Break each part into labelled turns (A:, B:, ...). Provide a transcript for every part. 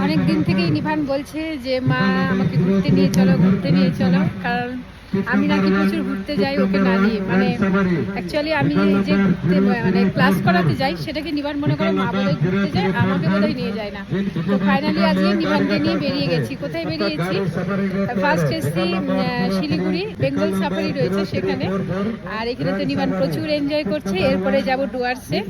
A: অনেক দিন থেকেই নিভান বলছে যে মা আমাকে ঘুরতে নিয়ে চলো, কারণ আমি নাকি প্রচুর ঘুরতে যাই ওকে না নিয়ে। মানে অ্যাকচুয়ালি আমি যে ঘুরতে মানে ক্লাস করাতে যাই সেটাকে নিভান মনে করে মা বোধহয় ঘুরতে যায়, আমাকে বোধহয় নিয়ে যায় না। তো ফাইনালি আজকে নিভানকে নিয়ে বেরিয়ে গেছি। কোথায় বেরিয়েছি? ফার্স্ট এসছি শিলিগুড়ি, বেঙ্গল সাফারি রয়েছে সেখানে। আর এখানে তো নিভান প্রচুর এনজয় করছে। এরপরে যাব ডুয়ার্সে।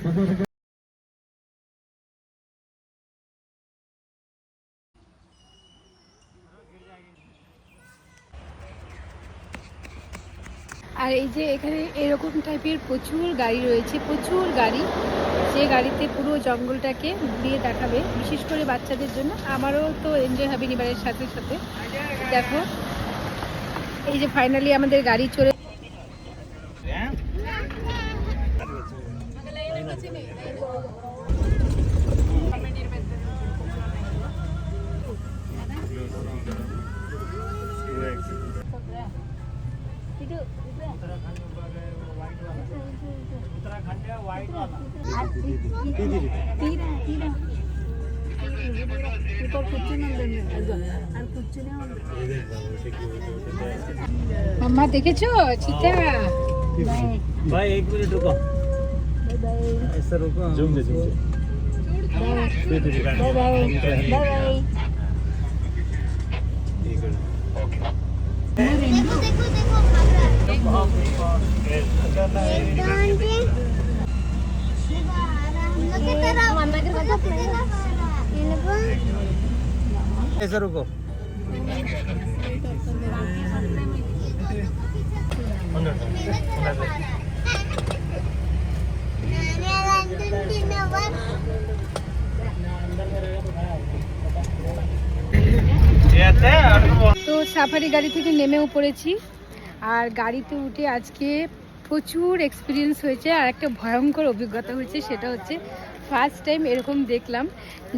A: আর এই যে এখানে এরকম টাইপের প্রচুর গাড়ি রয়েছে, প্রচুর গাড়ি। যে গাড়িতে পুরো জঙ্গলটাকে ঘুরিয়ে দেখাবে, বিশেষ করে বাচ্চাদের জন্য। আমারও তো এনজয় হবে নিবারের সাথে সাথে। দেখো এই যে ফাইনালি আমাদের গাড়ি চলে। মাম্মা দেখেছো চিতা?
B: भाई एक मिनट रुको, ऐसा रुको, जूम दे ऐसा रुको।
A: তো সাফারি গাড়ি থেকে নেমেও পড়েছি। আর গাড়িতে উঠে আজকে প্রচুর এক্সপিরিয়েন্স হয়েছে। আর একটা ভয়ঙ্কর অভিজ্ঞতা হয়েছে, সেটা হচ্ছে ফার্স্ট টাইম এরকম দেখলাম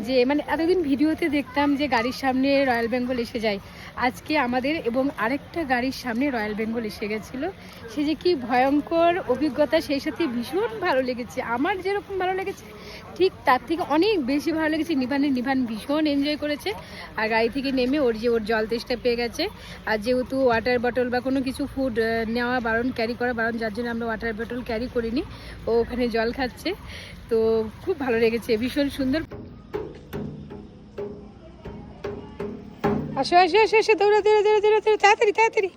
A: যে মানে এতদিন ভিডিওতে দেখতাম যে গাড়ির সামনে রয়্যাল বেঙ্গল এসে যায়। আজকে আমাদের এবং আরেকটা গাড়ির সামনে রয়্যাল বেঙ্গল এসে গেছিলো। সে যে কি ভয়ঙ্কর অভিজ্ঞতা, সেই সাথে ভীষণ ভালো লেগেছে। আমার যেরকম ভালো লেগেছে ঠিক তার থেকে অনেক বেশি ভালো লেগেছে নিভান ভীষণ এনজয় করেছে। আর গাড়ি থেকে নেমে ওর জল তেষ্টা পেয়ে গেছে। আর যেহেতু ওয়াটার বটল বা কোনো কিছু ফুড নেওয়া বারণ, ক্যারি করা বারণ, যার জন্য আমরা ওয়াটার বটল ক্যারি করিনি। ও ওখানে জল খাচ্ছে। তো খুব ভালো লেগেছে, ভীষণ সুন্দর। আসো আসো আসো আসো, দৌড়া তাড়াতাড়ি।